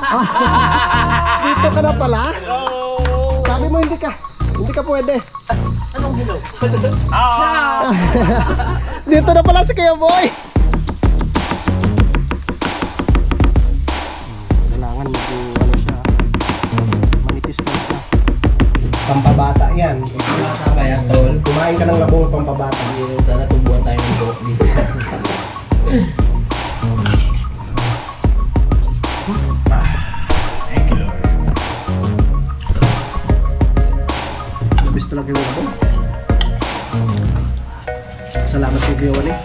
Dito ka na pala? Sabi mo hindi ka pwede. Anong hilaw? Dito na pala si Kuya Boy. Kailangan medyo ano siya, manipis na siya. Pampabata yan. Bata ba yan, tol? Kumain ka ng labong pampabata. Sana tubuhan tayo ng buhok dito. Labis talaga yung labong. Salamat kay Kuya Wally.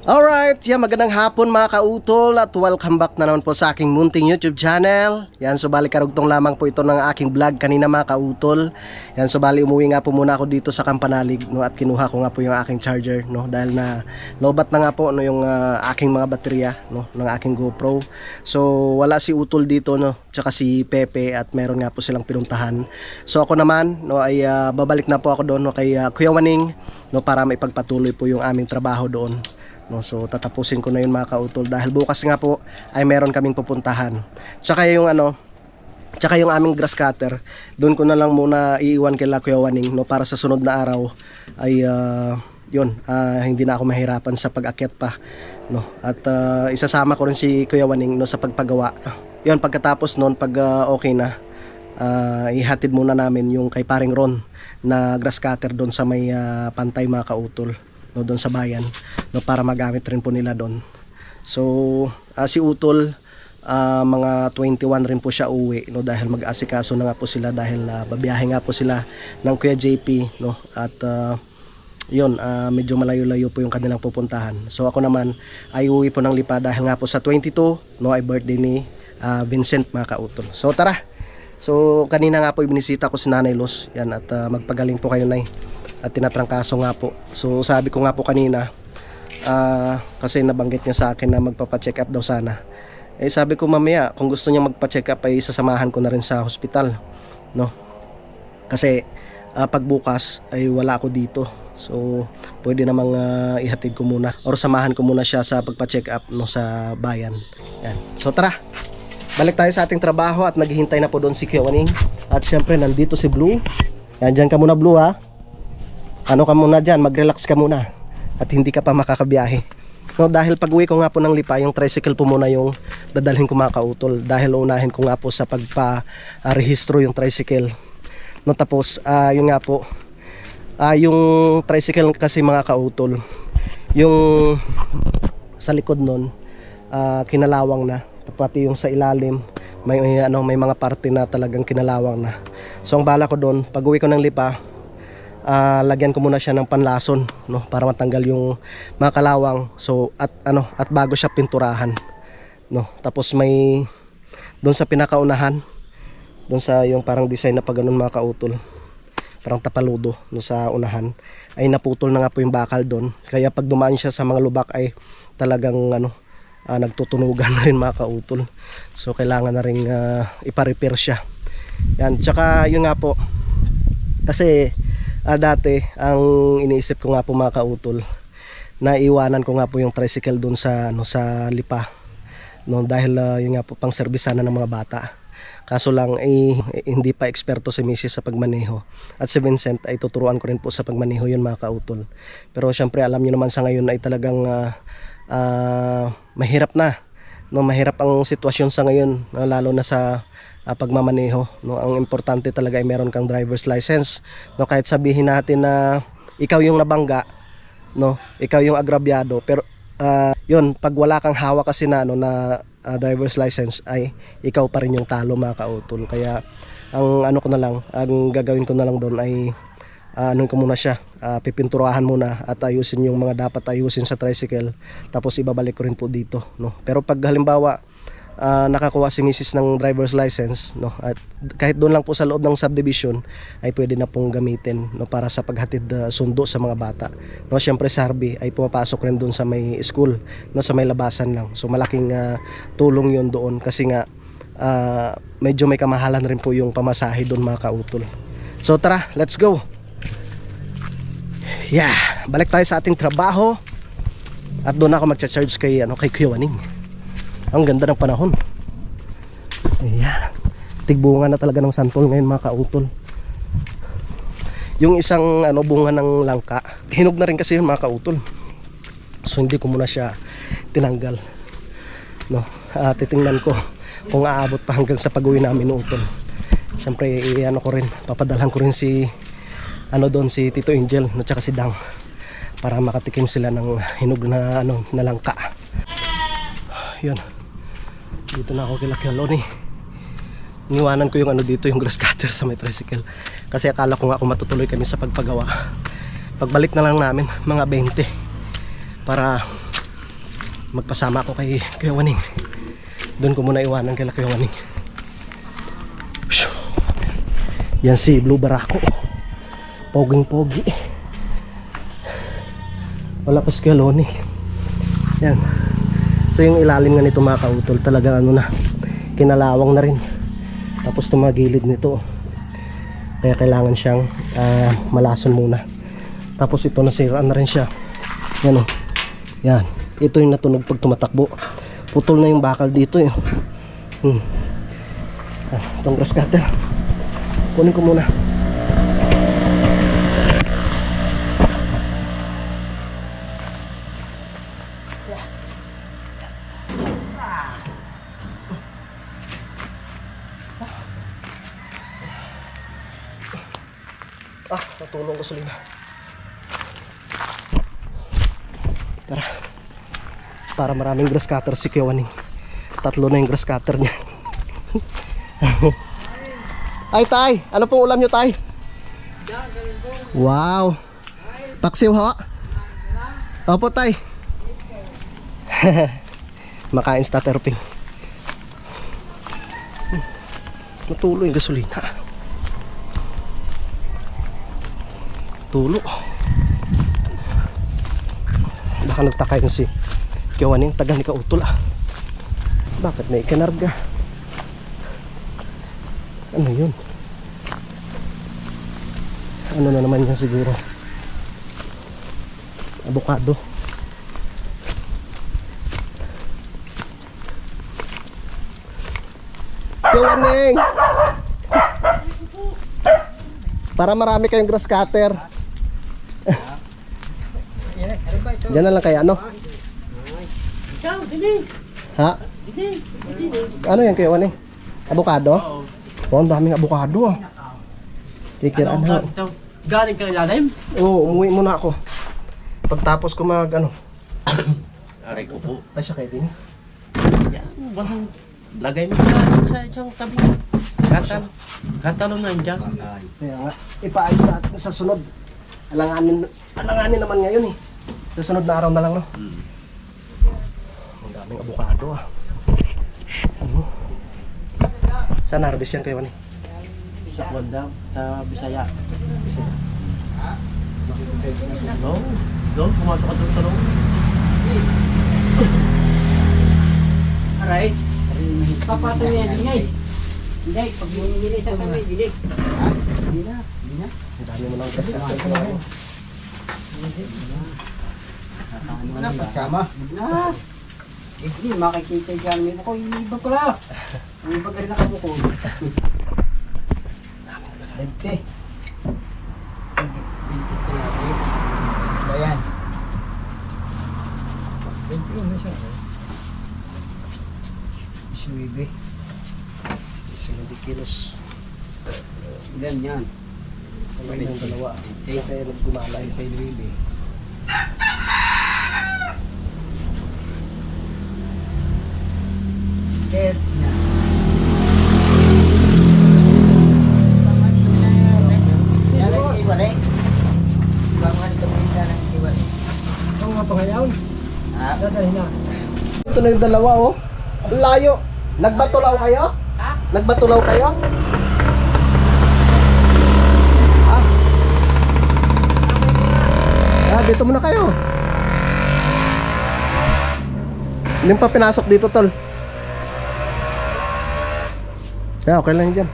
Alright, magandang hapon mga kautol at welcome back na naman po sa aking munting YouTube channel. Yan, so bali karugtong lamang po ito ng aking vlog kanina mga kautol. Yan, so bali umuwi nga po muna ako dito sa Kampanalig, no, at kinuha ko nga po yung aking charger, no, dahil na lowbat na nga po, no, yung aking mga baterya, no, ng aking GoPro. So wala si Utol dito, no, tsaka si Pepe, at meron nga po silang pinuntahan. So ako naman, no, ay babalik na po ako doon, no, kay Kuya Waning, no, para maipagpatuloy po yung aming trabaho doon. No, so tatapusin ko na yun mga kautol dahil bukas nga po ay meron kaming pupuntahan. Tsaka yung aming grass cutter, doon ko na lang muna iiwan kay Kuya Waning, no, para sa sunod na araw ay hindi na ako mahirapan sa pag-akyat pa, no. At isasama ko rin si Kuya Waning, no, sa pagpagawa. Yun, pagkatapos noon, pag okay na, ihatid muna namin yung kay Paring Ron na grass cutter doon sa may pantay mga kautol, no, doon sa bayan, no, para magamit rin po nila doon. So si Utol, mga 21 rin po siya uwi, no, dahil mag-asikaso na nga po sila dahil babiyahe nga po sila ng Kuya JP, no, at medyo malayo-layo po yung kanilang pupuntahan. So ako naman ay uwi po ng Lipa dahil nga po sa 22, no, ay birthday ni Vincent mga kautol. So tara. So kanina nga po ibinisita ko si Nanay Luz, yan, at magpagaling po kayo, Nay, at tinatrangkaso nga po. So sabi ko nga po kanina, kasi nabanggit niya sa akin na magpapa-check up daw sana. Eh sabi ko mamaya kung gusto niya magpa-check up ay sasamahan ko na rin sa hospital, no? Kasi pagbukas ay wala ako dito. So pwede namang ihatid ko muna or samahan ko muna siya sa pagpa-check up, no, sa bayan. Yan. So tara. Balik tayo sa ating trabaho at naghihintay na po doon si Kuya Waning. At syempre nandito si Blue. Yan, dyan ka muna, Blue, ha. Ano ka muna dyan, mag-relax ka muna at hindi ka pa makakabiyahe, no, dahil pag uwi ko nga po ng Lipa, yung tricycle po muna yung dadalhin ko mga kautol, dahil unahin ko nga po sa pagpa-rehistro yung tricycle, no. Tapos yun nga po, yung tricycle kasi mga kautol, yung sa likod nun kinalawang na, pati yung sa ilalim may mga parte na talagang kinalawang na. So ang bala ko doon, pag uwi ko ng Lipa, lagyan ko muna siya ng panlason, no, para matanggal yung mga kalawang. So at bago siya pinturahan, no. Tapos may doon sa pinakaunahan, doon sa yung parang design na pag ganun mga kautol, parang tapaludo, no, sa unahan ay naputol na nga po yung bakal doon. Kaya pag dumaan siya sa mga lubak ay talagang nagtutunugan na rin mga kautol. So kailangan na rin ipa-repair siya. Yan, tsaka yun nga po, kasi dati ang iniisip ko nga po mga kautol, na iwanan ko nga po yung tricycle doon sa sa Lipa, no, dahil yun nga po pang serbisana ng mga bata. Kaso lang hindi pa eksperto si Mrs. sa pagmaneho, at si Vincent ay tuturuan ko rin po sa pagmaneho yun mga kautol. Pero syempre alam niyo naman sa ngayon ay talagang mahirap na, no, mahirap ang sitwasyon sa ngayon, lalo na sa pagmamaneho, no. Ang importante talaga ay meron kang driver's license, no, kahit sabihin natin na ikaw yung nabangga, no, ikaw yung agrabyado, pero yun, pag wala kang hawak kasi na driver's license ay ikaw pa rin yung talo mga kautol. Kaya ang gagawin ko na lang doon ay ko muna siya, pipinturahan muna at ayusin yung mga dapat ayusin sa tricycle, tapos ibabalik ko rin po dito, no. Pero pag halimbawa nakakuha si Mrs. ng driver's license, no, at kahit doon lang po sa loob ng subdivision ay pwede na pong gamitin, no, para sa paghatid sundo sa mga bata, no. Syempre sa Harvey ay pumapasok rin doon sa may school, no, sa may labasan lang. So malaking tulong yun doon kasi nga medyo may kamahalan rin po yung pamasahe doon mga kautol. So tara, let's go. Yeah, balik tayo sa ating trabaho. At doon ako magcha-charge kay Kuya Waning. Ang ganda ng panahon. Yeah. Tigbunga na talaga ng santol ngayon mga kautol. Yung isang bunga ng langka, hinog na rin kasi yun mga kautol. So hindi ko muna siya tinanggal. No, titingnan ko kung aabot pa hanggang sa pag-uwi namin utol. Siyempre ko rin, papadalhan ko rin si doon si Tito Angel no, tsaka si Dang para makatikim sila ng hinog na na langka. Yun. Dito na ako kila Loni. Iniwanan ko yung dito, yung grass cutter sa may tricycle. Kasi akala ko nga kung matutuloy kami sa pagpagawa. Pagbalik na lang namin, mga 20. Para magpasama ako kay Kuya Waning. Doon ko muna iwanan kay Kuya Waning. Yan si Blue Barako. Poging-pogi. Wala pa si Kuya Loni. Yan. So yung ilalim nga nito mga kautol, talaga na, kinalawang na rin. Tapos tumagilid nito. Kaya kailangan siyang malason muna. Tapos ito nasiraan na rin siya. Yan o. Yan. Ito yung natunog pag tumatakbo. Putol na yung bakal dito eh. Itong grass cutter. Kunin ko muna. Natulong gasolina. Tara. Para maraming grass cutter si Kuya Waning. 3 na yung grass cutter niya. Ay tay, ano pong ulam nyo tay? Wow. Paksiw ho. Opo tay. Makain starterping. Natulo yung gasolina. Tulo. Baka nagtaka yun si Kuya Waning, taga ni Kautol ah. Bakit may ikanarga? Ano yun? Ano na naman yan siguro? Avocado. Kuya Waning! Para marami kayong grass cutter. Diyan na lang kaya Ha? Ano yan Kuya Waning? Avocado? Oh, ang daming avocado ah. Kikiraan ha. Galing ka ilalim? Oo, umuwi muna ako. Pagtapos ko Aray ko po. Ay siya kayo din. Yan, bahang lagay mo dyan sa isang tabi. Katalon na dyan. Kaya nga, ipaayos natin sa sunod. Alanganin naman ngayon eh. Sa sunod na araw na lang no. Ang daming avocado ah. Saan harvest yan kayo ni? Sa Kwandam, sa Bisaya. Bisaya. Doon, pumasok ka doon sa loob. Aray. Papatay yan, ingay. Hindi, pag bumili sa kami, dilig. Hindi na. Ang dami mo lang kasi Ano pagsama? Hindi, makikita dyan. May ako, iba pala. May iba ka rin nakabukod. 20. 20 pala. Ayan. 20 na siya. 19. 19 kilos. Ilan yan? Ang yung dalawa. Kaya naggumalay. 30 na. Yan ang iwalay. Ibang mga dito mga yan ang iwalay. Ang mga pangayaw. Dadahin na. Ito na yung dalawa oh. Ang layo. Nagbatulaw kayo? Ha? Nagbatulaw kayo? Dito muna kayo. Hindi pa pinasok dito tol. Yeah, okay lang dyan.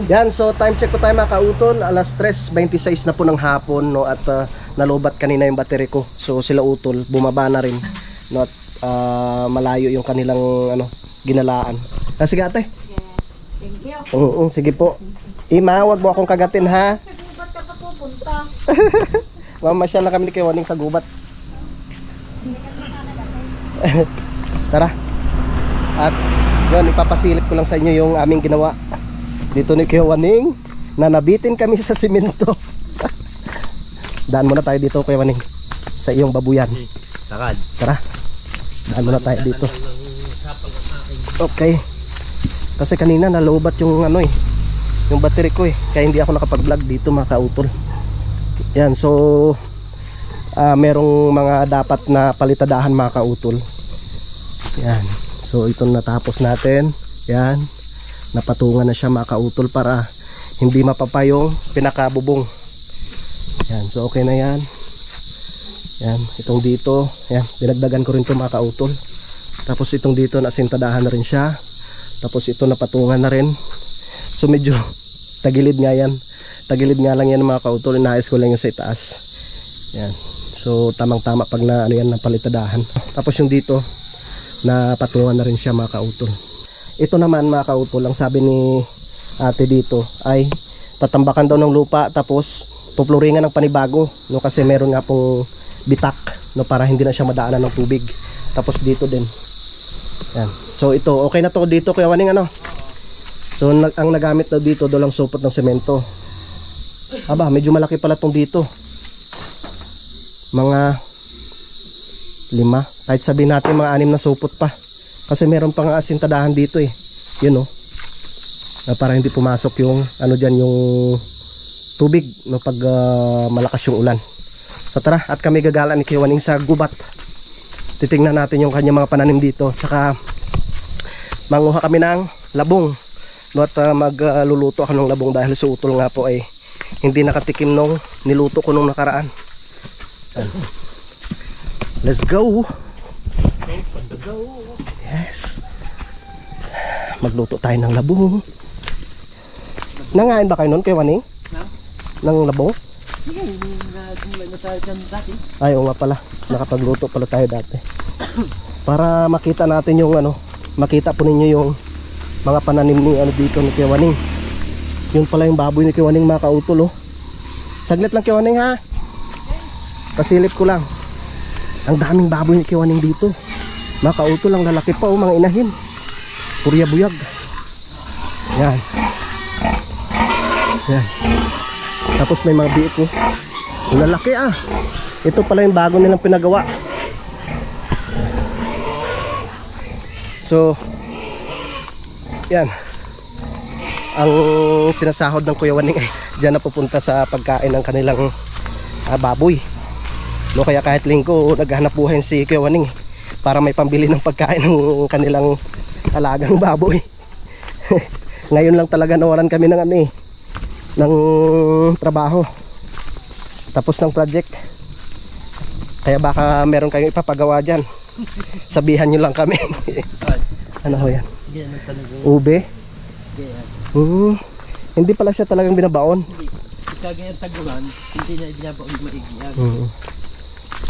Yan, so time check po tayo mga kautol. Alas 3:26 na po ng hapon, no, at nalobat kanina yung battery ko. So sila utol, bumaba na rin, no, at malayo yung kanilang ginalaan. Sige ate. Thank you. Oo, sige po. Ima, wag mo akong kagatin ha. Ba't ka pa pupunta? Mamasyal na kami ni Kiwaning sa gubat. Tara. At yun, ipapasilip ko lang sa inyo yung aming ginawa dito ni Kiwaning, na nabitin kami sa simento. Daan muna tayo dito, Kiwaning, sa iyong babuyan. Takad. Tara. Daan muna tayo dito. Okay. Kasi kanina nalobat yung yung battery ko kaya hindi ako nakapag-vlog dito mga kautol. Yan, so merong mga dapat na palitadahan mga kautol. Yan. So ito natapos natin. Yan. Napatungan na siya mga kautol para hindi mapapa yung pinakabubong. Yan, so okay na yan. Yan, itong dito, yan, dinagdagan ko rin ito mga kautol. Tapos itong dito nasintadahan na rin siya. Tapos ito napatungan na rin. So medyo tagilid nga yan. Tagilid nga lang yan mga kautol. Inaayos ko lang yung sa itaas. Yan. So tamang tama pag na yan napalitadahan. Tapos yung dito napatungan na rin siya mga kautol. Ito naman mga kautol, ang sabi ni ate dito ay tatambakan daw ng lupa tapos pupluringan ng panibago, no, kasi meron nga pong bitak, no, para hindi na siya madaanan ng tubig. Tapos dito din. Yan. So ito, okay na to dito Kuya Waning So ang nagamit daw dito daw lang supot ng semento. Aba, medyo malaki pala tong dito. Mga 5, kahit sabihin natin mga 6 na supot pa. Kasi meron pang asintadahan dito Yun para hindi pumasok yung diyan yung tubig, no, pag malakas yung ulan. So tara, at kami gagala ni Kiwaning sa gubat. Titingnan natin yung kanya mga pananim dito. Tsaka manguha kami ng labong, no, at magluluto ako ng labong dahil sa utol nga po ay hindi nakatikim nung niluto ko nung nakaraan. Let's go. Yes. Magluto tayo ng labong. Nangain ba kayo nun kay Waning? Ng labong? Sige, nasa dyan dati. Ay, oo nga pala. Nakapagluto pala tayo dati. Para makita natin yung makita po ninyo yung mga pananim ni dito ni Kiwaning. Yun pala yung baboy ni Kiwaning mga kautol Saglit lang Kiwaning ha. Pasilip ko lang. Ang daming baboy ni Kiwaning dito. Mga kautol, ang lalaki pa mga inahin. Purya buyag. Yan. Yan. Tapos may mga biik ang lalaki Ito pala yung bago nilang pinagawa. So yan. Ang sinasahod ng Kuya Waning ay diyan na pupunta sa pagkain ng kanilang baboy. No, kaya kahit linggo naghahanap buhay si Kuya Waning para may pambili ng pagkain ng kanilang alagang baboy. Ngayon lang talaga nawalan kami ng ng trabaho tapos ng project, kaya baka meron kayong ipapagawa dyan. Sabihan nyo lang kami. Ano ho yan? Ube? Hindi pala siya talagang binabaon. Kagaya tagulan, hindi na binabaon maigyan.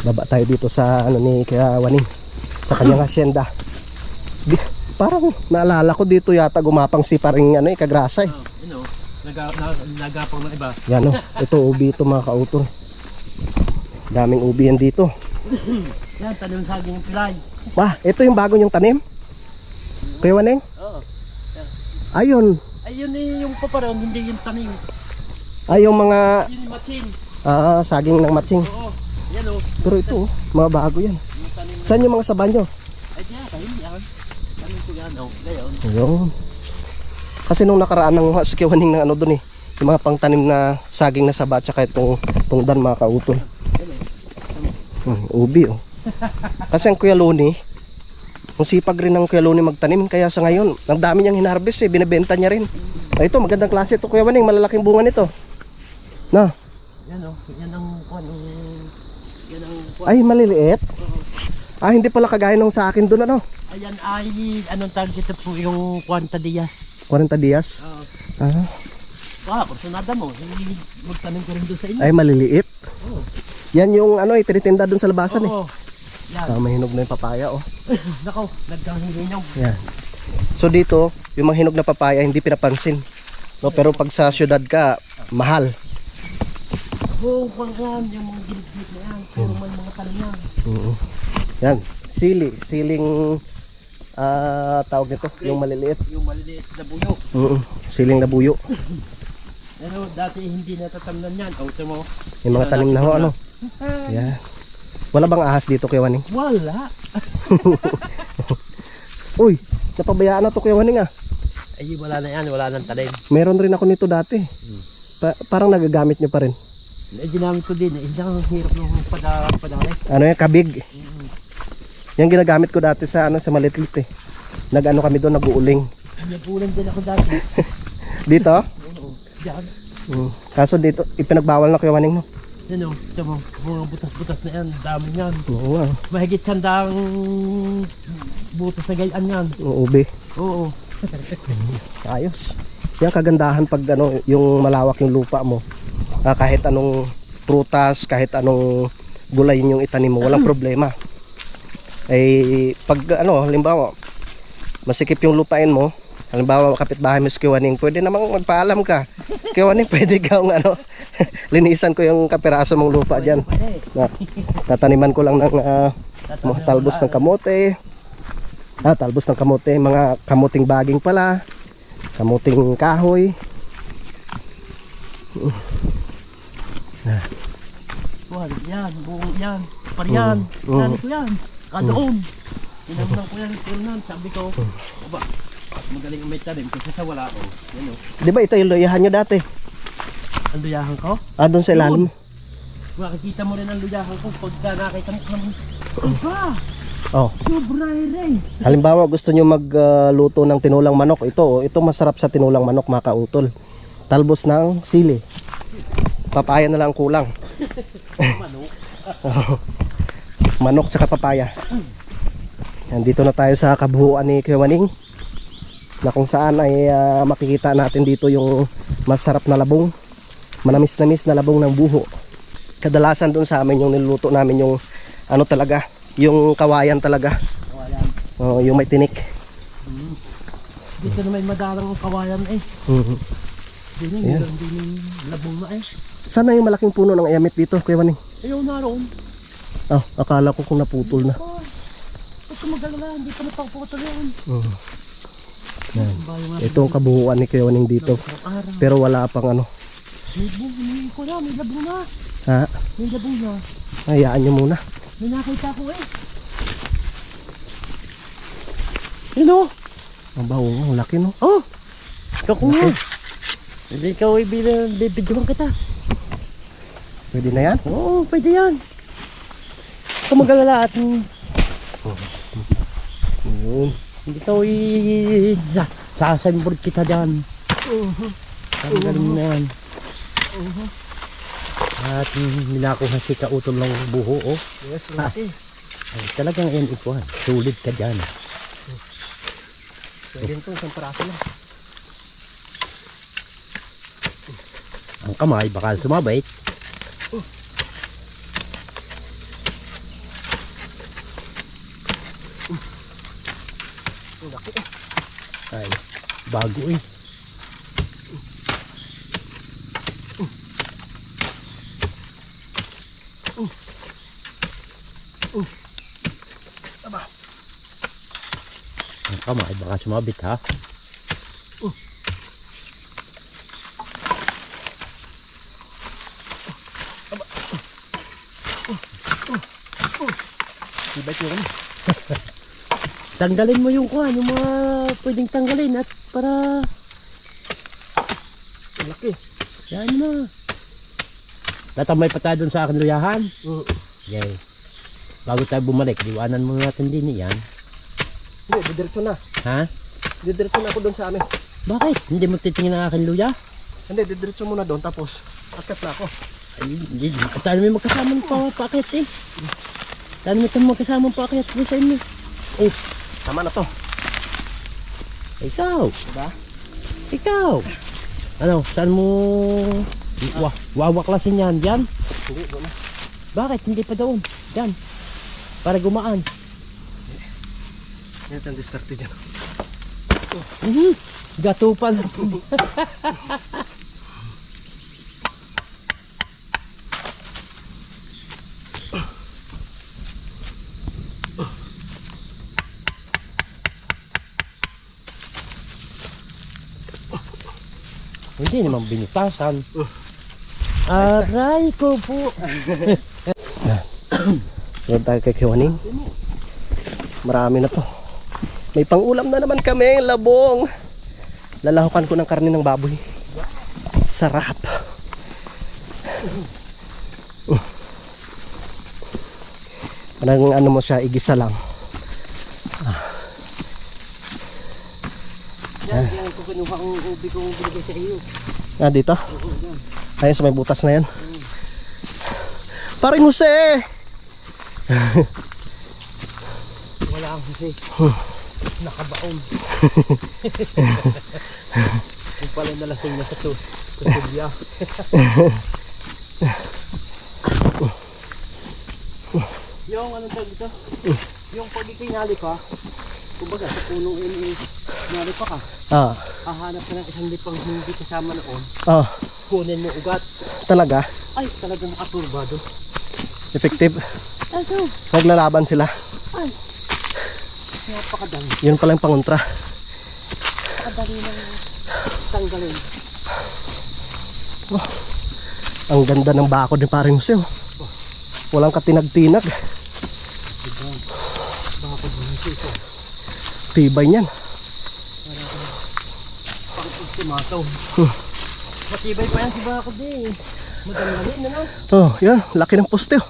Baba tayo dito sa ni Kuya Waning, sa kanyang asyenda. Parang naalala ko dito yata gumapang si paring Kagrasa Nagapang ng iba. Yan ito ubi ito mga kautol. Daming ubi yan dito. Yan, tanim sa akin yung pilay. Ito yung bago yung tanim? Kuya Waning? Oo. Ayun. Ayun yung paparoon, hindi yung tanim. Yung mga Yun yung matsin. saging ng matsing. Oo. Yan Pero ito mga bago yan. Saan yung mga saba nyo? Ay diyan, tanim yan. Tanim ko yan, gayon. Ayun. Kasi nung nakaraan ng si Kuya Waning ng doon yung mga pangtanim na saging na saba tsaka itong tungdan mga kautol. Ubi Kasi ang Kuya Loni, ang sipag rin ng Kuya Loni magtanim, kaya sa ngayon ang dami niyang hinarvest binibenta niya rin. Ito magandang klase ito Kuya Waning, malalaking bunga nito. Na. Yan yan ang Ay maliliit. Hindi pala kagaya nung sa akin doon Ayan ay anong tawag dito po yung 40 Dias. 40 Dias. Oo. kursunada mo. Magtanong ko rin doon sa inyo. Ay, maliliit. Oo. Yan yung ano, itinitinda doon sa labasan eh. Oo. Yan. Ah, may hinog na yung papaya oh. Nakaw, nagkahingaw. Yan. So dito, yung mga hinog na papaya hindi pinapansin. No, pero pag sa syudad ka, mahal. Oo, yan, yung mga gilid-gilid na yan. Puro man mga talim yan. Yan, siling tawag nito, yung maliliit. Yung maliliit na buyo. Siling na buyo. Pero dati hindi natatamnan yan. O, mo. Yung mga tanim na ho, ano. Yan. Wala bang ahas dito Kuya Waning? Wala. Uy, napabayaan na to Kuya Waning ah. Ay, wala na yan. Wala nang talim. Meron rin ako nito dati. Parang nagagamit nyo pa rin. Ginamit ko din. Hindi ang hirap ng padali. Ano yan, kabig. Yan ginagamit ko dati sa ano sa Malitlit eh. Nag-ano kami doon, nag-uuling. Nag-ulan din ako dati. Dito? Oo. Diyan. Kaso dito, ipinagbawal na Kuya Waning no. Yan o. Tama. Mga butas-butas na yan. Dami yan. Oo ah. Mahigit sandang butas na gayaan yan. Ube. Oo. Ayos. Yan kagandahan pag ano, yung malawak yung lupa mo. Kahit anong prutas, kahit anong gulay yung itanim mo, walang problema. Ay pag ano, halimbawa masikip yung lupain mo, halimbawa kapitbahay mo si Kuya Waning, pwede namang magpaalam ka. Kuya Waning, pwede kang ano, linisan ko yung kapiraso mong lupa diyan. Tataniman ko lang ng mga talbos ng kamote. Talbos ng kamote, mga kamuting baging pala, kamuting kahoy. Wala yan. Buong yan. Pariyan. Sabi ko yan. Kadoon. Tinamnan ko yan. Tinunan. Sabi ko. Aba. Magaling may talim. Kasi sa wala ko. Yan o. Di ba ito yung luyahan nyo dati? Ang luyahan ko? Doon sa ilalim. Makikita mo rin ang luyahan ko. Pagka nakita mo naman. Aba. Oh. Sobra rin. Halimbawa gusto nyo magluto ng tinulang manok. Ito masarap sa tinulang manok mga kautol. Talbos ng sili. Papaya na lang ang kulang. Manok. Manok tsaka papaya. Nandito na tayo sa kabuuan ni Kuya Waning, na kung saan ay makikita natin dito yung masarap na labong, manamis-namis na labong ng buho. Kadalasan doon sa amin yung niluluto namin yung ano talaga, yung kawayan talaga. Kawayan. Yung may tinik. Dito na may madalang kawayan eh. Dito Ayan. meron din yung labong na eh. Sana yung malaking puno ng ayamit dito Kuya Waning? Ayaw naroon. Akala ko kung naputol na. Oh, huwag ka mag-alala. Hindi pa napaputol yan. Yan. Bayo nga. Ito ang kabuuan ni Kuya Waning dito. Araw. Pero wala pang ano. May ko na. May labong na. Ha? May labong na. Hayaan nyo muna. May nakita ko eh. Yun o. Ang baho mo, laki no? Oh. Ikaw ko nga. Hindi ikaw bibidyohan kita. Pwede na yan? Oo, pwede yan. Ikaw mag-alala at Yun. hindi ikaw sasanboard kita dyan. Tanggalin mo na yan. At nilakuha si kautol ng buho oh. Yes, laki. Ay, talagang yan ikuhan. Sulit ka dyan. Pwede ito, isang paraso lang. Ang kamay baka sumabay. Ay, bago eh. Ang kamay baka sumabit ha. Ibait yun. Tanggalin mo yung kuhan, yung mga pwedeng tanggalin at para Laki. yan na. Tatamay pa tayo dun sa akin luyahan. Okay. Bago tayo bumalik, diwanan mo natin din yan. Hindi, didiretso na. Ha? Didiretso na ako doon sa amin. Bakit? Hindi mo titingin ang akin luya? Hindi, didiretso muna doon tapos akat na ako. Ay, hindi. At tayo may magkasamang paakit eh. Tayo may magkasamang paakit sa inyo. Oh, tama na to. Ikaw. Diba? Ikaw. Ano, saan mo wawaklasin yan? Diyan? Hindi, doon na. Bakit? Hindi pa doon. Diyan. Para gumaan. Yan ang diskarte dyan. Gatupan. Hindi naman binitasan. Aray ko po. Sunod tayo kay Kiwaning. Marami na to. May pangulam na naman kami, labong. Lalahukan ko ng karne ng baboy. Sarap. Parang ano mo siya, igisa lang. Yan ko kinuha ang ubi kong binigay sa iyo. Ah, dito? Ayun sa may butas na yan. Paring Jose! Wala ang kasi. Nakabaon. Yung pala nalasing na sa tutubya. Yung ano tawag dito? Yung pagkikinali ka, kumbaga sa punong ini nali pa ka, Ah, hahanap ka ng isang lipang hindi kasama noon, ah, kunin mo ugat. talaga? Ay, talagang makaturbado. Effective. Ano? Naglalaban sila. Ay, napakadami. Yun pala yung pangontra. Napakadami ng tanggalin. Ang ganda ng bakod ni Paring Jose. Oh. Walang katinag-tinag. Bakod mo nito ito. Tibay niyan. Tumataw. Matibay pa yan si bakod eh. Madanggalin na no? Oh, yan. Laki ng poste. Oh.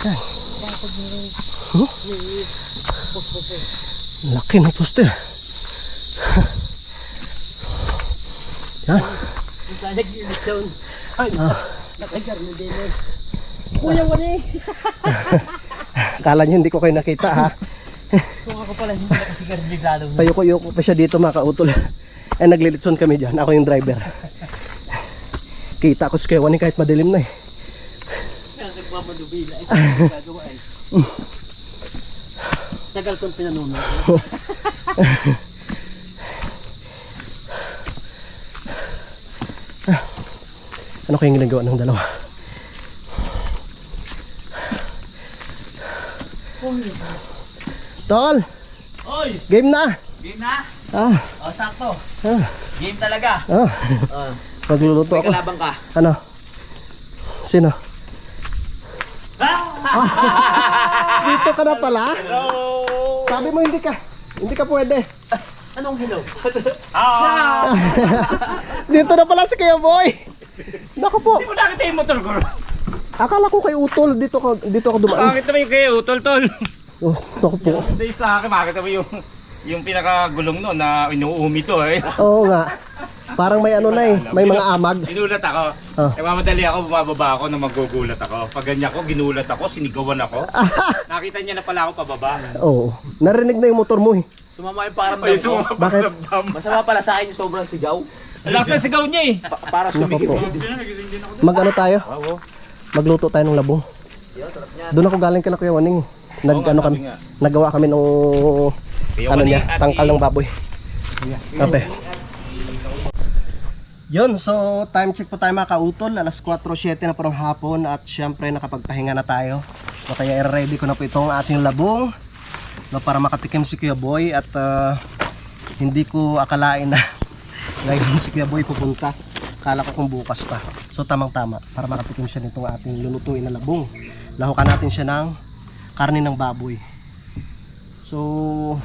Yan. Huh? Laki ng poste. Yan. Ang nag-ilitson. Ay, nakagar na din eh. Kuya wala eh. Kala niyo hindi ko kayo nakita ha. Kung ako pala hindi nakasigar bigla. Payuko-yuko pa siya dito mga kautol. Eh naglilitson kami dyan. Ako yung driver. Kita ko si Kewan kahit madilim na eh. Nagpapadubila eh. Gagawa eh. Tagal kong pinanuno. Ano kayong ginagawa ng dalawa? Tol! Oy! Game na! Game na? Ah, O, sakto. ah, Game talaga. ah. Magluluto May ako. kalabang ka. Ano? Sino? Dito ka na pala? Hello! Sabi mo hindi ka pwede. Anong hello? Dito na pala si Kuya Boy. Naku po. Hindi mo nakita yung motor ko. Akala ko kay Utol dito ako dumaan. Bakit naman yung kayo, tol-tol? Oh, naku po. Hindi sa akin, makita mo yung pinakagulong no na inuumi to eh. Oo nga. Parang may ano na eh, may mga amag. Ginulat ako. Oh. Nagmamadali ako, bumababa ako na magugulat ako. Pag ganyan ako, ginulat ako, sinigawan ako. Nakita niya na pala ako pababa. Oo. Narinig na yung motor mo eh. Sumama yung paramdam Ay, ko. sumama Bakit? pakiramdam. Masama pala sa akin yung sobrang sigaw. Lakas na sigaw niya eh. Para Naku sumigil. po. Mag-ano tayo? Oo. Magluto tayo ng labong. Yo, sarap niya. Doon ako galing kay Kuya Waning. Oo nga, sabi Kami, nga. nagawa kami nung Kuya ano Waning niya, at tangkal si- ng baboy. Okay. Yun, so time check po tayo mga kautol. Alas 4:07 na po ng hapon at syempre nakapagpahinga na tayo. So kaya i-ready ko na po itong ating labong no, para makatikim si Kuya Boy at hindi ko akalain na ngayon si Kuya Boy pupunta. Kala ko kung bukas pa. So tamang-tama para makatikim siya nitong ating lulutuin na labong. Lahukan natin siya ng karne ng baboy. So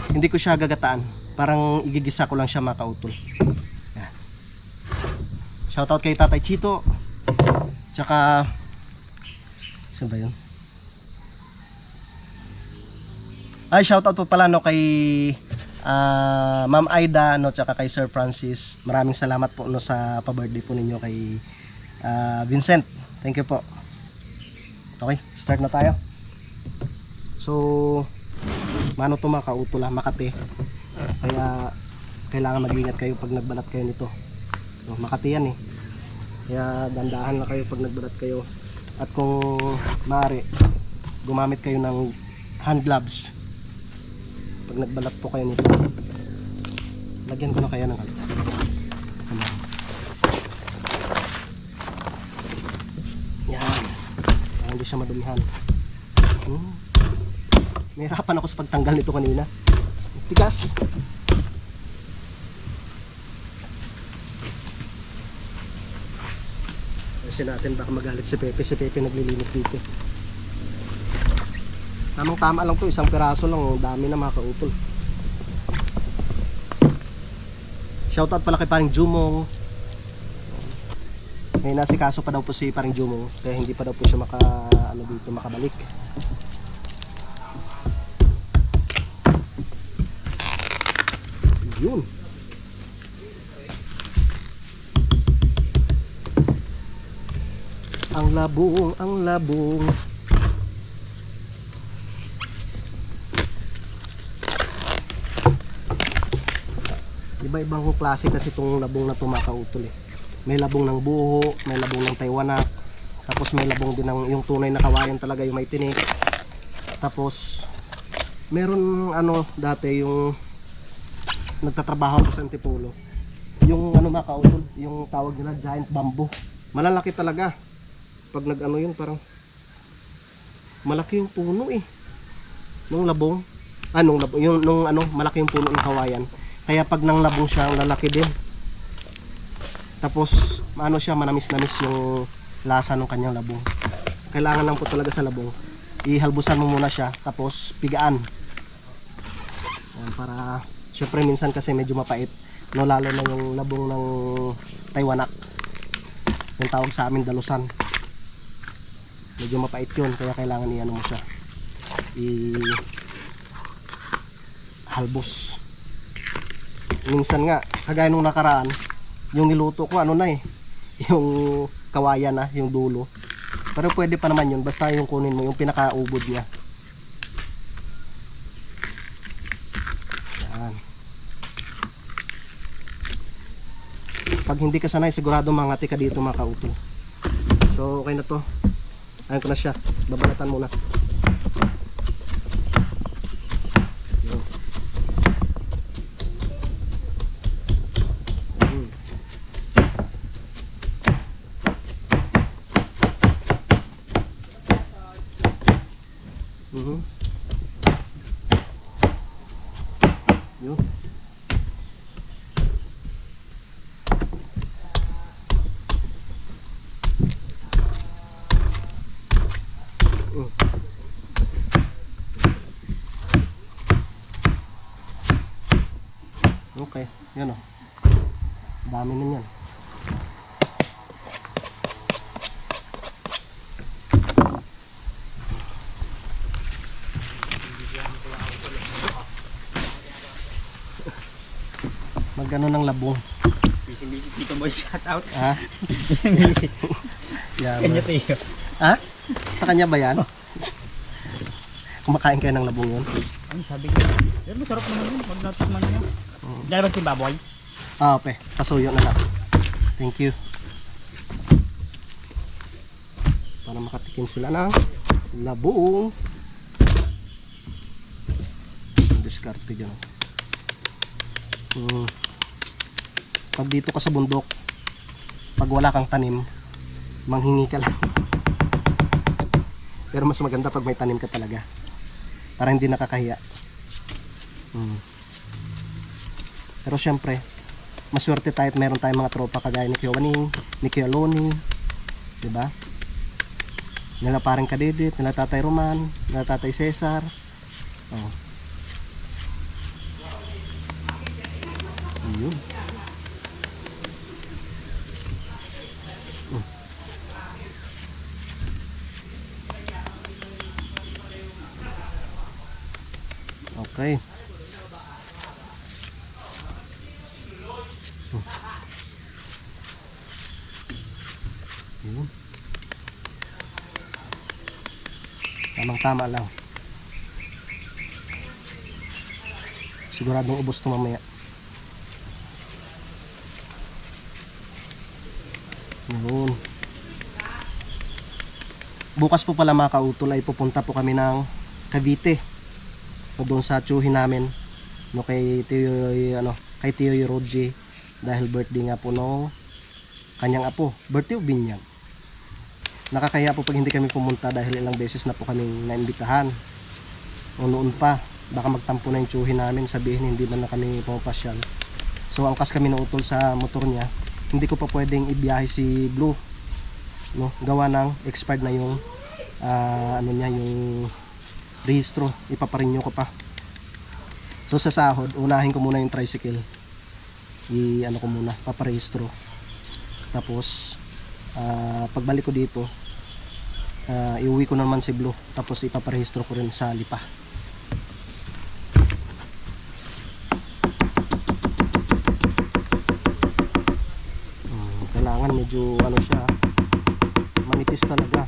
hindi ko siya gagataan. Parang igigisa ko lang siya mga kautol. Yan. Shoutout kay Tatay Chito. Tsaka saan ba yun? Ay, shoutout po pala no kay Ma'am Aida no, tsaka kay Sir Francis. Maraming salamat po no sa pa-birthday po ninyo kay Vincent. Thank you po. Okay, start na tayo. So Mano to mga kautol ha, Makati. Kaya kailangan mag-ingat kayo pag nagbalat kayo nito. So, Makati yan eh. Kaya dandahan lang kayo pag nagbalat kayo. At kung maaari, gumamit kayo ng hand gloves pag nagbalat po kayo nito. Lagyan ko na kaya ng ano. Yan. Para hindi siya madumihan. Nahirapan ako sa pagtanggal nito kanina. Tigas. Kasi natin baka magalit si Pepe. Si Pepe naglilinis dito. Tamang tama lang to, isang piraso lang. Ang dami na mga kautol. Shoutout pala kay paring Jumong. May nasikaso pa daw po si paring Jumong. Kaya hindi pa daw po siya makabalik. Yun. Ang labong. Iba-ibang klase kasi itong labong na tumakautol eh. May labong ng buho, may labong ng Taiwanak, tapos may labong din ng yung tunay na kawayan talaga, yung may tinik. Tapos meron dati yung nagtatrabaho ko sa Antipolo. Yung makautol, yung tawag nila giant bamboo. Malalaki talaga. Pag yun parang malaki yung puno eh. Nung labong, malaki yung puno ng kawayan. Kaya pag nang labong siya, ang lalaki din. Tapos siya, manamis-namis yung lasa ng kanyang labong. Kailangan lang po talaga sa labong, ihalbusan mo muna siya, tapos pigaan. Yan, para syempre minsan kasi medyo mapait, lalo na yung labong ng Taiwanak, yung tawag sa amin dalusan. Medyo mapait yun, kaya kailangan mo siya, halbos. Minsan nga, kagaya nung nakaraan, yung niluto ko yung kawayan na, yung dulo. Pero pwede pa naman yun, basta yung kunin mo yung pinakaubod niya. Yan. Pag hindi ka sanay, sigurado mangati ka dito mga kautol. So okay na to. Ayun ko na siya, babalatan muna. Yun. Okay, yan o. Dami na yan. Magano ng labong. Busy dito mo shoutout. Ha? Busy. Yan. Kanya tayo. Ha? Sa kanya ba yan? Kumakain kayo ng labong yun? Ano sabi ko? Pero masarap naman yun. Pag natikman niya. Dahil ba si baboy? Okay. Pasuyo na lang. Thank you. Para makatikim sila ng labong. Diskarte dyan. Pag dito ka sa bundok, pag wala kang tanim, manghingi ka lang. Pero mas maganda pag may tanim ka talaga, para hindi nakakahiya. Pero syempre, maswerte tayo at meron tayong mga tropa kagaya ni Kiwaning, ni Kialoni, diba? Nila parang Kadidit, nila Tatay Roman, nila Tatay Cesar. Ayun. Okay. Tamang tama lang. Siguradong ubos to mamaya. Yun. Bukas po pala mga kautol ay pupunta po kami ng Cavite. O doon sa tsuhin namin no, kay Tio Roji, dahil birthday nga po no kanyang apo. Birthday o binyag. Nakakaya po pag hindi kami pumunta dahil ilang beses na po kaming naimbitahan. O noon pa, baka magtampo na yung tsuhin namin, sabihin hindi man na kami pumapasyal. So angkas kami nautol sa motor niya. Hindi ko pa pwedeng ibiyahe si Blue no, gawa ng expired na yung yung rehistro, ipaparenew ko pa. So sa sahod, unahin ko muna yung tricycle, ko muna, paparehistro. Tapos pagbalik ko dito, iuwi ko naman si Blue, tapos ipaparehistro ko rin sa Lipa. Kailangan medyo siya, manipis talaga.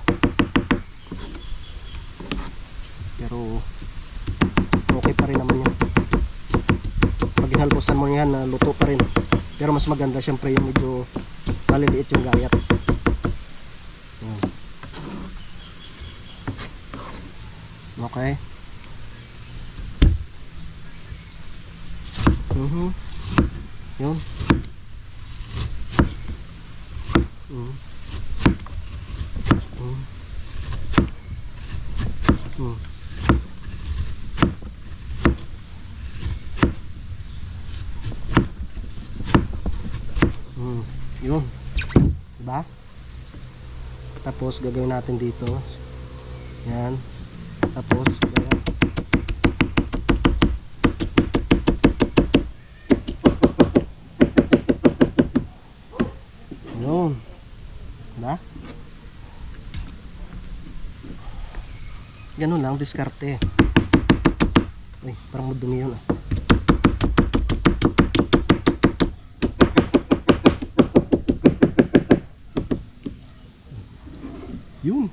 Pero okay pa rin naman yan. Pag inhalposan mo yan, luto pa rin. Pero mas maganda syempre yung medyo maliliit yung gayat. Okay. Yun. Yun. Diba? Tapos gagawin natin dito. Yan. Tapos ganyan. Yun. Diba? Ganun lang, diskarte. Uy, parang madumi yun ah. Yun.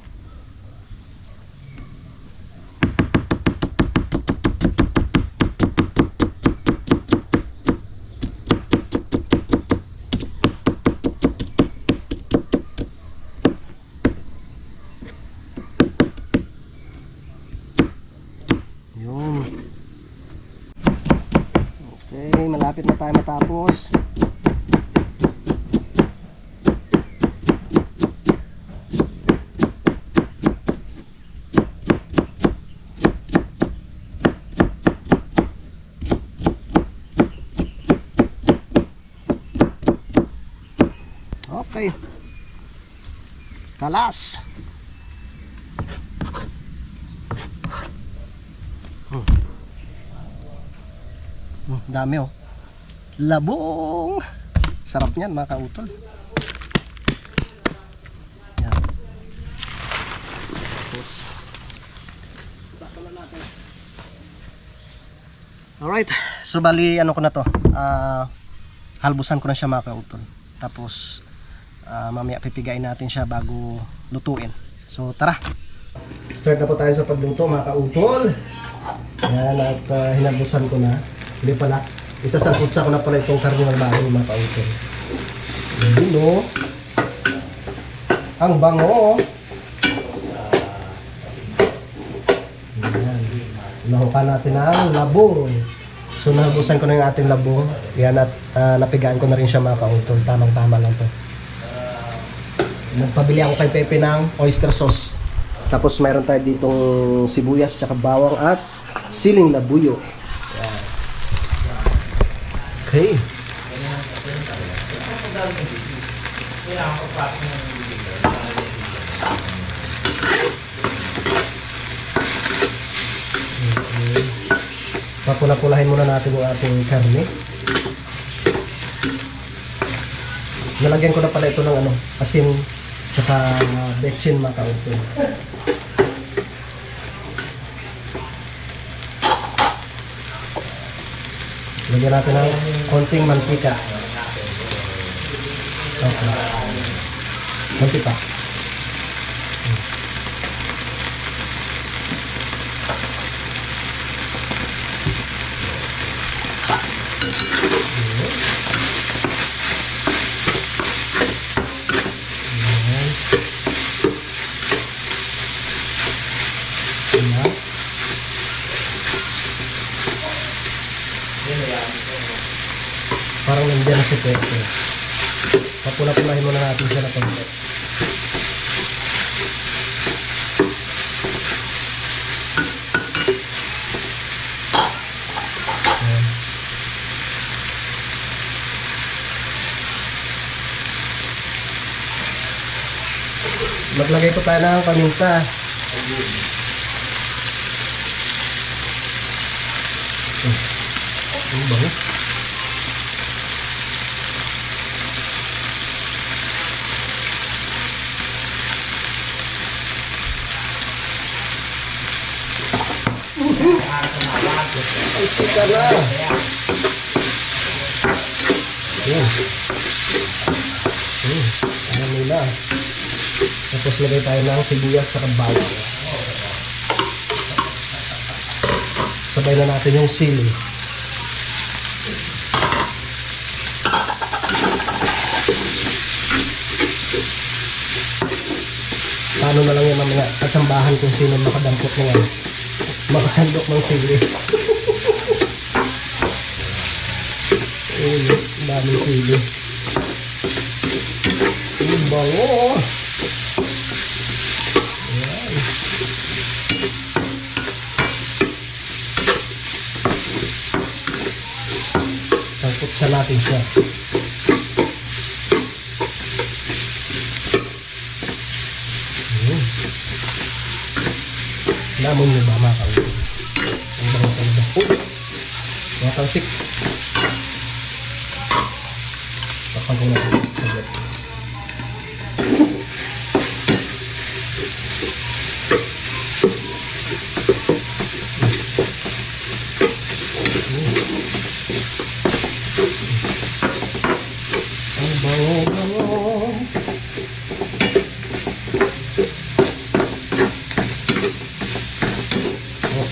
Yun. Okay, malapit na tayo matapos. Okay. Kalas. Dami oh. Labong. Sarap niyan mga kautol. Yan. Tapos alright. So bali ko na to. Halbusan ko na siya mga kautol. Tapos mamaya pipigain natin siya bago lutuin. So tara. Start na po tayo sa pagluto mga kautol. Yan, at hinalbusan ko na. Hindi pala, isasangkutsa ko na pala itong karne ng bahay mga kautol. Yun o. Ang bango. Yan. Nahuka natin ang labong. So nahubusan ko na yung ating labong. Yan, at napigaan ko na rin siya mga kautol. Tamang-tama lang to. Nagpabili ako kay Pepe ng oyster sauce. Tapos mayroon tayo ditong sibuyas, tsaka bawang at siling labuyo. Yan. Okay. Papula-pulahin muna natin yung ating karne. Nalagyan ko na pala ito ng asin tsaka bechin mga kautol. Lagyan natin ng konting mantika. Okay. Konti pa. kasi pwede. Papula-pulahin muna natin siya na konti. Ayan. Maglagay po tayo ng paminta. Ang bango. Ay, sika na. Ayan. Ayan nila. Tapos lagay tayo ng sibuyas sa bawang. Sabay na natin yung sili. Paano na lang yan mamaya kasambahan kung sino makadampot na yan. Makasandok ng sili. Uy, daming sili. Ang bango. Ayan. Sangkot sa natin siya. Lamon nyo ba mga kautin? Ang bango talaga. Uy! Mga talsik. Takpan ko natin. Saglit. Ang bango-bango.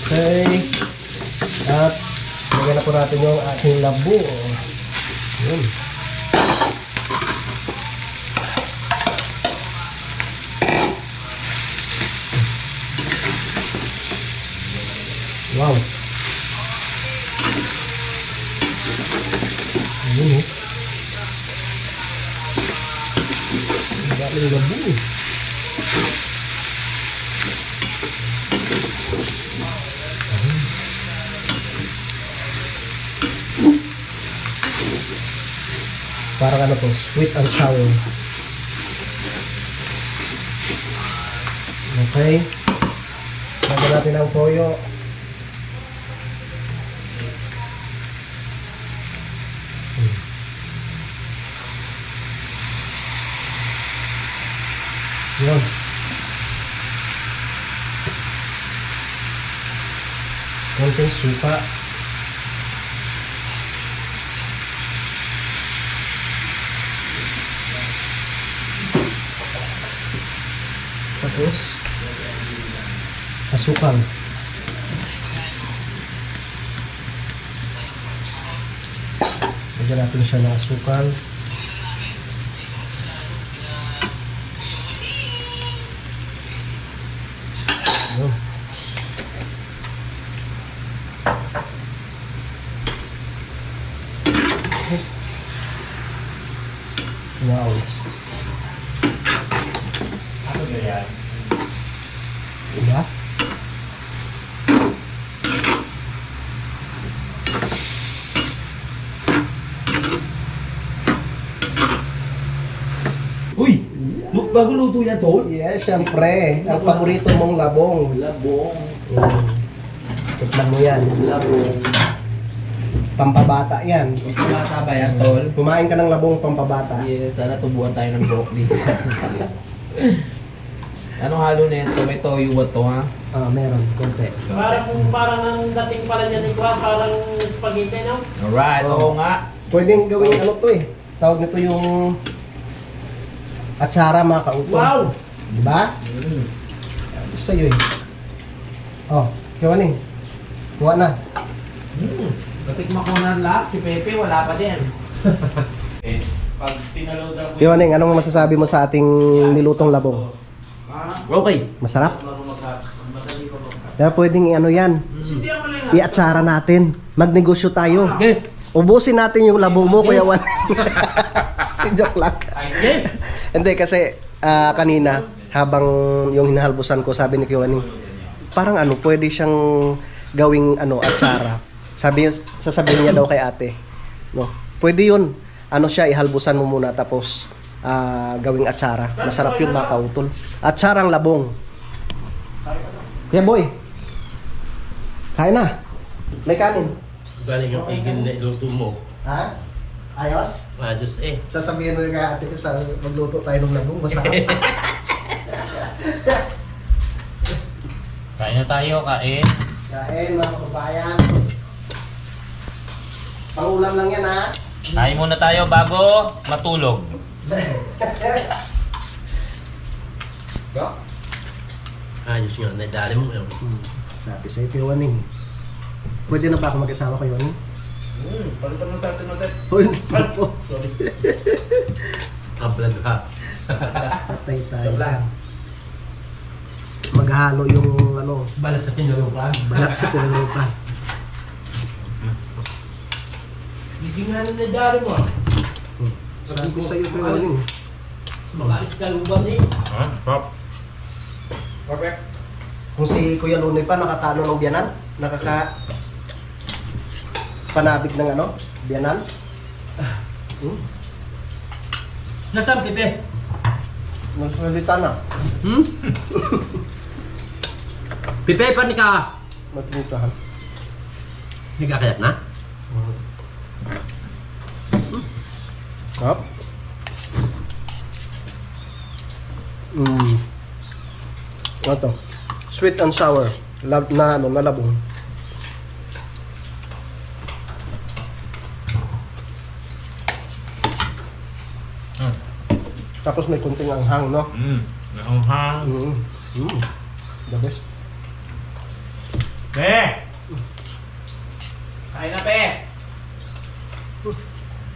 Okay. At lagyan na po natin yung ating labo. Yun. Wow. Ayun eh. Ang daming labo eh. Parang ano to, sweet and sour. Okay. Lagyan natin ang toyo. Yun. Konting suka. Tapos asukal. Lagyan natin siya ng asukal. Yun. Wow. Ano ba yan? Diba? Uy! Bago luto yan, Tol? Yes, syempre. Ang paborito mong labong. Labong. Tikman mo yan. Labong. Pampabata yan. Bata ba yan, Tol? Kumain ka ng labong pampabata. Yes, sana tubuan tayo ng buhok dito. Anong halo na yan? May toyo ba to, ha? Ah, meron. Konti. Parang ang dating pala niya ni Kwa, parang spaghetti, no? Alright, Oh. oo nga. Pwedeng gawing ano to eh. Tawag nito yung atsara mga kauto. Wow! Diba? Gusto sa'yo eh. Oh, kiwa ning. Kuha na. Katikma ko na lahat. Si Pepe, wala pa din. Pag pinaload ako Kiwa ning, anong masasabi mo sa ating nilutong labong? Okay. Masarap? Kaya pwedeng ano yan. Iatsara natin. Magnegosyo tayo. Okay. Ubusin natin yung labong mo, Kuya Wan. Joke lang. Ay, Hindi kasi kanina habang yung hinahalbusan ko, sabi ni Kuya Waning, parang ano, pwede siyang gawing ano, atsara. Sasabihin niya daw kay ate. No, pwede yun. Ano siya, ihalbusan mo muna tapos gawing atsara. Masarap yun mga kautol. Atsarang labong. Kuya Boy, kain na. May kanin. Galing yung igin na iluto mo. Ha? Ayos? Ayos eh. Sasabihin mo kay ate ko sa magluto tayo ng labong. Masarap. Kain na tayo, kain. Kain mga kababayan. Pangulam lang yan ha. Kain muna tayo bago matulog. Ayos nga, nadali mo yun. Sabi sa'yo Kuya Waning. Pwede na ba ako mag-asawa Kuya Waning? palitan mo sa atin natin. Uy, po. Sorry. Ablag ha. Patay tayo. Maghalo yung ano, Balat sa tinulupan. balat sa tinulupan. Hindi nga nadali mo ah. Sabi sa'yo Kuya Waning. Mag-alis ka luban eh. Ha? Pop. Perfect. Kung si Kuya Lunoy pa nakatalo ng biyanan, panabig ng ano, biyanan. Nasaan Pipe? Nagsalita na. Pipe, panik ka? Magpuntahan. Hindi ka kayat na? Hop. Ano to? Sweet and sour. Na ano, na labong. Tapos may kunting anghang, no? Naunghang. The best. Be! Kain na, pe!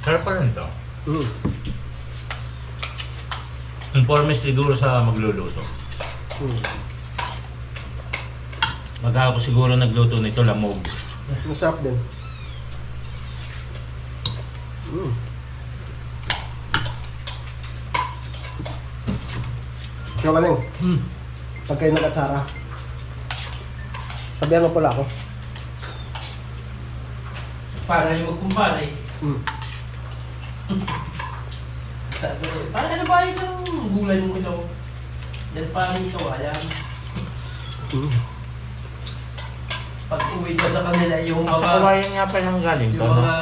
Sarap pa rin to. Mm. Informe siguro sa magluluto. Mag-ako siguro nagluto nito lamog. Masarap din. Kaya Waning, pag kayo nag-atsara, sabihan mo pala ako. Para yung magkumpare. Sabi ko, parang ano ba yung gulay mo ito? Yan parang ito, ayan. Pag uwi ko sa kanila yung Sa mga... kawayan nga pa lang galing to. Yung mga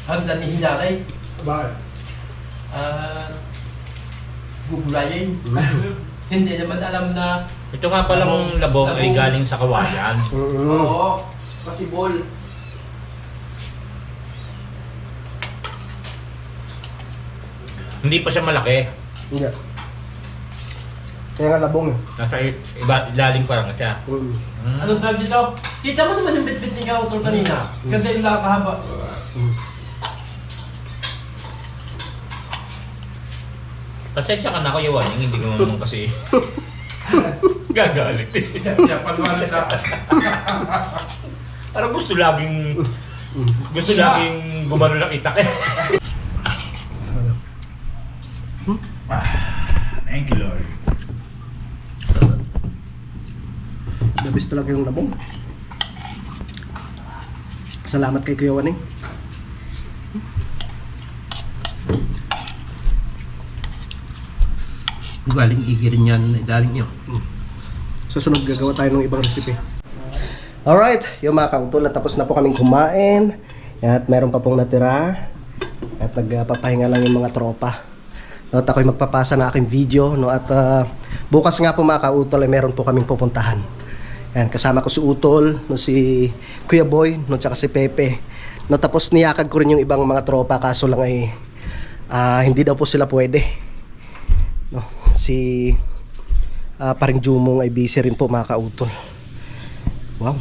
hagdan ni Hinalay. Bakit? Gugulayin. Hindi naman alam na... Ito nga palang labong ay galing sa kawayan. Oo, pasibol. Hindi pa siya malaki. Hindi. Kaya nga labong eh. Nasa ilalim pa lang siya. Anong tawag dito? Kita mo naman yung bit-bit ni Kautol kanina. Ganda yung lakahaba. Pasensya ka na Kuya Waning, hindi ko naman kasi gagalit eh. Yan, paluwalan lang. Parang gusto laging gumano ng itak eh. Thank you Lord. The best talaga yung labong. Salamat kay Kuya Waning. Galing igirin yan, galing yun. Sa sunod gagawa tayo ng ibang recipe. Alright, yung mga kautol, tapos na po kaming kumain. At meron pa pong natira. At nagpapahinga lang yung mga tropa. No, at ako'y magpapasa na aking video. No, at bukas nga po mga kautol, ay meron po kaming pupuntahan. Yan, kasama ko si Utol, no, si Kuya Boy, no, tsaka si Pepe. No, tapos niyakag ko rin yung ibang mga tropa, kaso lang ay hindi daw po sila pwede. No, si paring Jumong ay busy rin po mga kautol. Wow,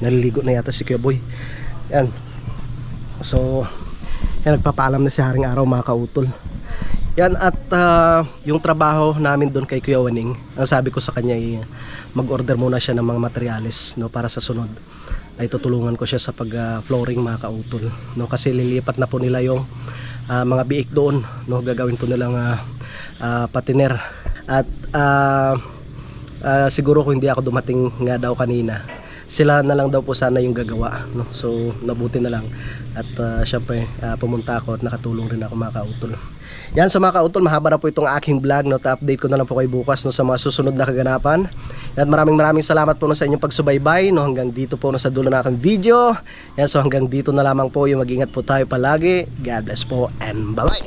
naliligo na yata si Kuya Boy. Yan. So, yan, nagpapaalam na si Haring Araw mga kautol. Yan, at yung trabaho namin doon kay Kuya Waning, ang sabi ko sa kanya ay mag-order muna siya ng mga materyales, no, para sa sunod. ay tutulungan ko siya sa pag-flooring mga kautol, no? Kasi lilipat na po nila yung mga biik doon, no? Gagawin po nilang patiner. At siguro kung hindi ako dumating nga daw kanina, sila na lang daw po sana yung gagawa, no? So nabuti na lang at syempre pumunta ako at nakatulong rin ako mga kautol. Yan sa mga kautol, mahaba na po itong aking vlog, no? Ta-update ko na lang po kayo bukas, no, sa mga susunod na kaganapan. At maraming salamat po, no, sa inyong pagsubaybay, no? Hanggang dito po, no, sa dulo na aking video. Yan, so hanggang dito na lamang po, yung mag-ingat po tayo palagi. God bless po and bye bye.